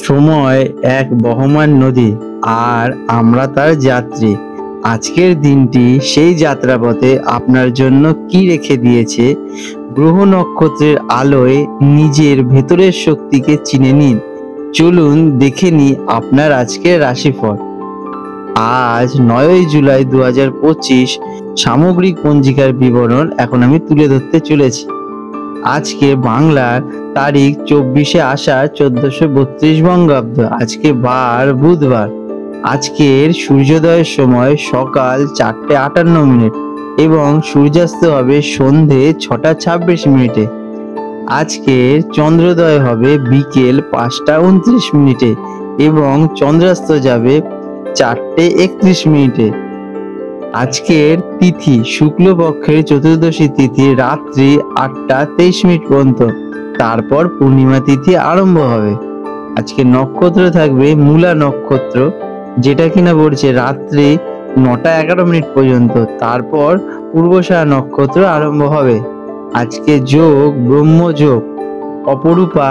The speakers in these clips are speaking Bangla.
সময় এক বহমান নদী, আর আমরা তার যাত্রী। আজকের দিনটি সেই যাত্রাপথে আপনার জন্য কি রেখে দিয়েছে। গ্রহ নক্ষত্রের আলোয় নিজের ভেতরের শক্তিকে চিনে নিন। চলুন দেখে নিই আপনার আজকের রাশিফল। আজ 9ই জুলাই 2025 সামগ্রিক পঞ্জিকার বিবরণ এখন আমি তুলে ধরতে চলেছি। আজকে বাংলার তারিখ 24শে আষাঢ় 1432 বঙ্গাব্দ। আজকে বার বুধবার। আজকের সূর্যোদয়ের সময় সকাল 4:58 এবং সূর্যাস্ত হবে সন্ধে 6:26। আজকের চন্দ্রোদয় হবে বিকেল 5:29 এবং চন্দ্রাস্ত যাবে 4:31। আজকের তিথি শুক্লপক্ষের চতুর্দশী তিথি রাত্রি 8:23 পর্যন্ত, তারপর পূর্ণিমা তিথি আরম্ভ হবে। আজকে নক্ষত্র থাকবে মূলা নক্ষত্র, যেটা কিনা পড়ছে রাত্রি 9:11 পর্যন্ত, তারপর পূর্বষাঢ়া নক্ষত্র আরম্ভ হবে। আজকে যোগ ব্রহ্মযোগ অপরূপা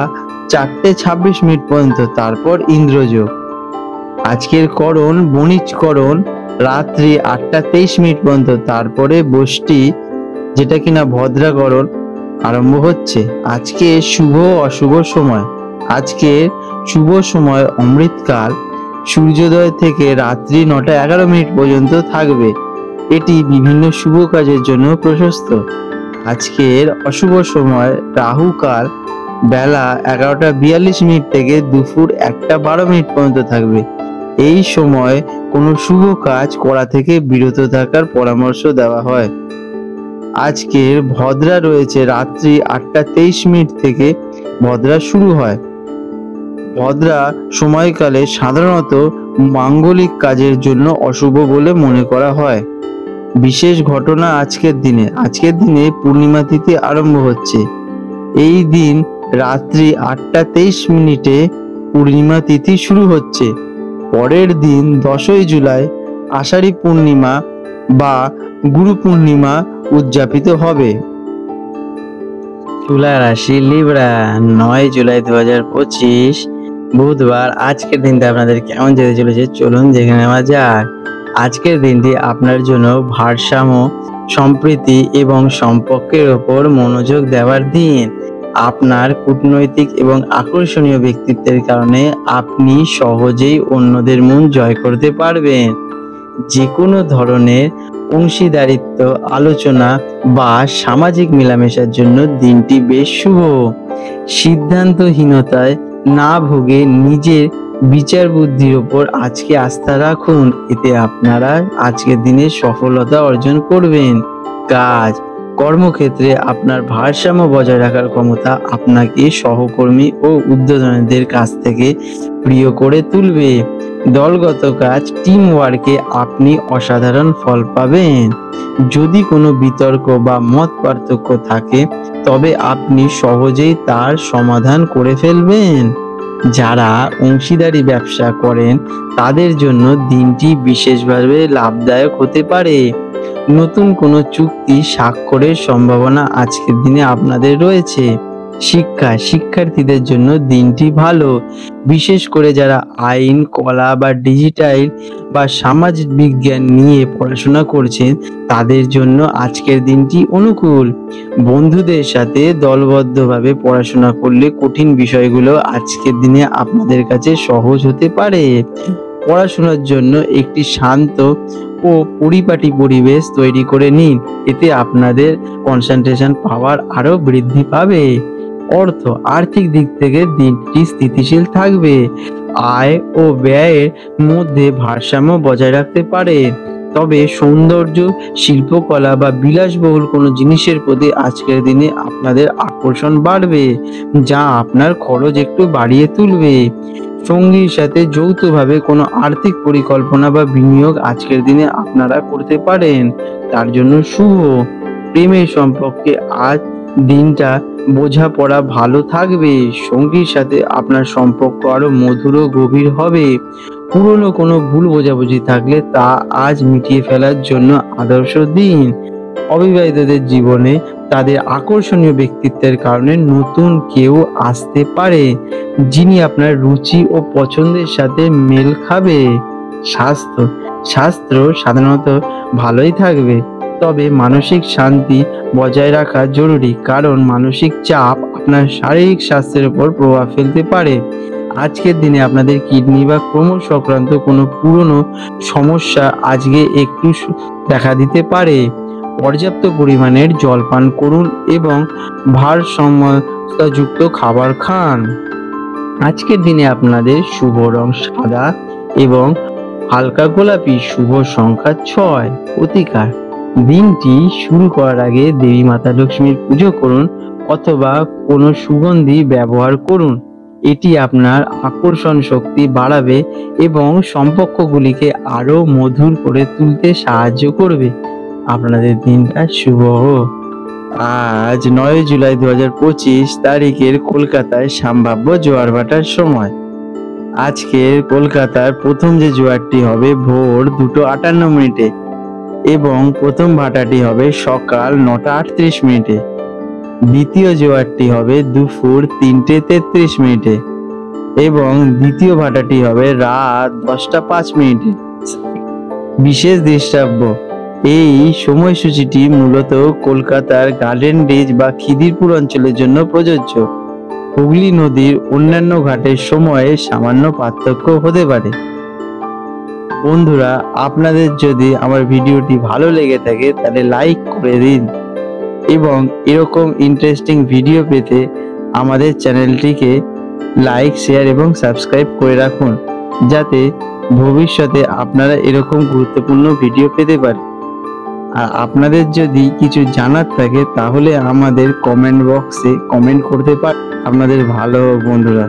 4:26 পর্যন্ত, তারপর ইন্দ্রযোগ। আজকের করণ বণিজকরণ রাত্রি 8:23 পর্যন্ত, তারপরে বষ্টি যেটা কিনা ভদ্রাকরণ আরম্ভ হচ্ছে। আজকে শুভ অশুভ সময়। আজকে শুভ সময় অমৃতকাল সূর্যোদয় থেকে রাত্রি 9:11 পর্যন্ত থাকবে। এটি বিভিন্ন শুভ কাজের জন্য প্রশস্ত। আজকের অশুভ সময় রাহুকাল বেলা 11:42 থেকে দুপুর 1:12 পর্যন্ত থাকবে। এই সময় কোনো শুভ কাজ করা থেকে বিরত থাকার পরামর্শ দেওয়া হয়। আজকের ভদ্রা রয়েছে রাত্রি 8:23 থেকে ভদ্রা শুরু হয়। ভদ্রা সময়কালে সাধারণত মাঙ্গলিক কাজের জন্য অশুভ বলে মনে করা হয়। বিশেষ ঘটনা আজকের দিনে পূর্ণিমা তিথি আরম্ভ হচ্ছে। এই দিন রাত্রি 8:23 পূর্ণিমা তিথি শুরু হচ্ছে। পরের দিন 10ই জুলাই আষাঢ়ী পূর্ণিমা বা গুরু পূর্ণিমা উদযাপিত হবে। তুলা রাশি লিব্রা, 9 জুলাই 2025 বুধবার। আজকের দিনটা আপনাদের কেমন যেতে চলেছে চলুন দেখে নেওয়া যাক। আজকের দিনটি আপনার জন্য ভারসাম্য, সম্প্রীতি এবং সম্পর্কের ওপর মনোযোগ দেওয়ার দিন। আপনার কূটনৈতিক এবং আকর্ষণীয় ব্যক্তিত্বের কারণে আপনি সহজেই অন্যদের মন জয় করতে পারবেন। যে কোনো ধরনের অংশীদারিত্ব, আলোচনা বা সামাজিক মেলামেশার জন্য দিনটি বেশ শুভ। সিদ্ধান্তহীনতায় না ভুগে নিজের বিচার বুদ্ধির ওপর আজকে আস্থা রাখুন, এতে আপনারা আজকের দিনে সফলতা অর্জন করবেন। কর্মক্ষেত্রে আপনার ভারসাম্য বজায় রাখার ক্ষমতা আপনাকে সহকর্মী ও ঊর্ধ্বতনদের কাছ থেকে প্রিয় করে তুলবে। দলগত কাজ টিম ওয়ার্কে আপনি অসাধারণ ফল পাবেন। যদি কোনো বিতর্ক বা মত পার্থক্য থাকে তবে আপনি সহজেই তার সমাধান করে ফেলবেন। যারা অংশীদারি ব্যবসা করেন তাদের জন্য দিনটি বিশেষভাবে লাভদায়ক হতে পারে। নতুন কোনো চুক্তি স্বাক্ষরের সম্ভাবনা আজকের দিনে আপনাদের রয়েছে। শিক্ষার্থীদের জন্য দিনটি ভালো, বিশেষ করে যারা আইন, কলা বা ডিজিটাল বা সামাজিক বিজ্ঞান নিয়ে পড়াশোনা করছেন তাদের জন্য আজকের দিনটি অনুকূল। বন্ধুদের সাথে দলবদ্ধভাবে পড়াশোনা করলে কঠিন বিষয়গুলো আজকের দিনে আপনাদের কাছে সহজ হতে পারে। পড়াশোনার জন্য একটি শান্ত ও পরিপাটি পরিবেশ তৈরি করে নিন, এতে আপনাদের কনসেন্ট্রেশন পাওয়ার আরো বৃদ্ধি পাবে। আর্থিক দিক থেকে দিনটি স্থিতিশীল থাকবে। আয় ও ব্যয়ের মধ্যে ভারসাম্য বজায় রাখতে পারে। তবে সৌন্দর্য, শিল্পকলা বা বিলাসবহুল কোনো জিনিসের প্রতি আজকের দিনে আপনাদের আকর্ষণ বাড়বে, যা আপনার খরচ একটু বাড়িয়ে তুলবে। সঙ্গীর সাথে যৌথভাবে কোনো আর্থিক পরিকল্পনা বা বিনিয়োগ আজকের দিনে আপনারা করতে পারেন, তার জন্য শুভ। প্রেমের সম্পর্কে আজ দিনটা বোঝাপড়া ভালো থাকবে। সঙ্গীর সাথে আপনার সম্পর্ক আরো মধুর ও গভীর হবে। পুরনো কোনো ভুল বোঝাবুঝি থাকলে তা আজ মিটিয়ে ফেলার জন্য আদর্শ দিন। অবিবাহিতদের জীবনে তাদের আকর্ষণীয় ব্যক্তিত্বের কারণে নতুন কেউ আসতে পারে, যিনি আপনার রুচি ও পছন্দের সাথে মেল খাবে। স্বাস্থ্য সাধারণত ভালোই থাকবে, তবে মানসিক শান্তি বজায় রাখা জরুরি, কারণ মানসিক চাপ আপনার শারীরিক স্বাস্থ্যের উপর প্রভাব ফেলতে পারে। আজকের দিনে আপনাদের কিডনি বা ক্রমশ সংক্রান্ত কোনো পুরনো সমস্যা আজকে একটু দেখা দিতে পারে। পর্যাপ্ত পরিমাণের জল পান করুন এবং ভারসাম্যতাযুক্ত খাবার খান। আজকের দিনে আপনাদের শুভ রং সাদা এবং হালকা গোলাপি। শুভ সংখ্যা 6। প্রতিকার: দিনটি শুরু করার আগে দেবী মাতা লক্ষ্মীর পুজো করুন অথবা কোনো সুগন্ধি ব্যবহার করুন। এটি আপনার আকর্ষণ শক্তি বাড়াবে এবং সম্পর্কগুলিকে আরো মধুর করে তুলতে সাহায্য করবে। আপনাদের দিনটা শুভ হোক। আজ 9 জুলাই 2025 তারিখের কলকাতায় সম্ভাব্য জোয়ার ভাটার সময়। আজকের কলকাতার প্রথম যে জোয়ারটি হবে ভোর 2:58 এবং প্রথম ভাটাটি হবে সকাল 9:38। দ্বিতীয় জোয়ারটি হবে দুপুর 3:33 এবং দ্বিতীয় ভাটাটি হবে রাত 10:05। বিশেষ দৃষ্টাব্য: এই সময়সূচিটি মূলত কলকাতার গার্ডেন রিচ বা খিদিরপুর অঞ্চলের জন্য প্রযোজ্য। হুগলি নদীর অন্যান্য ঘাটের সময়ে সামান্য পার্থক্য হতে পারে। বন্ধুরা, আপনাদের যদি আমার ভিডিওটি ভালো লেগে থাকে তাহলে লাইক করে দিন এবং এরকম ইন্টারেস্টিং ভিডিও পেতে আমাদের চ্যানেলটিকে লাইক, শেয়ার এবং সাবস্ক্রাইব করে রাখুন, যাতে ভবিষ্যতে আপনারা এরকম গুরুত্বপূর্ণ ভিডিও পেতে পারেন। আর আপনাদের যদি কিছু জানার থাকে তাহলে আমাদের কমেন্ট বক্সে কমেন্ট করতে পারেন। আপনাদের ভালো হোক বন্ধুরা।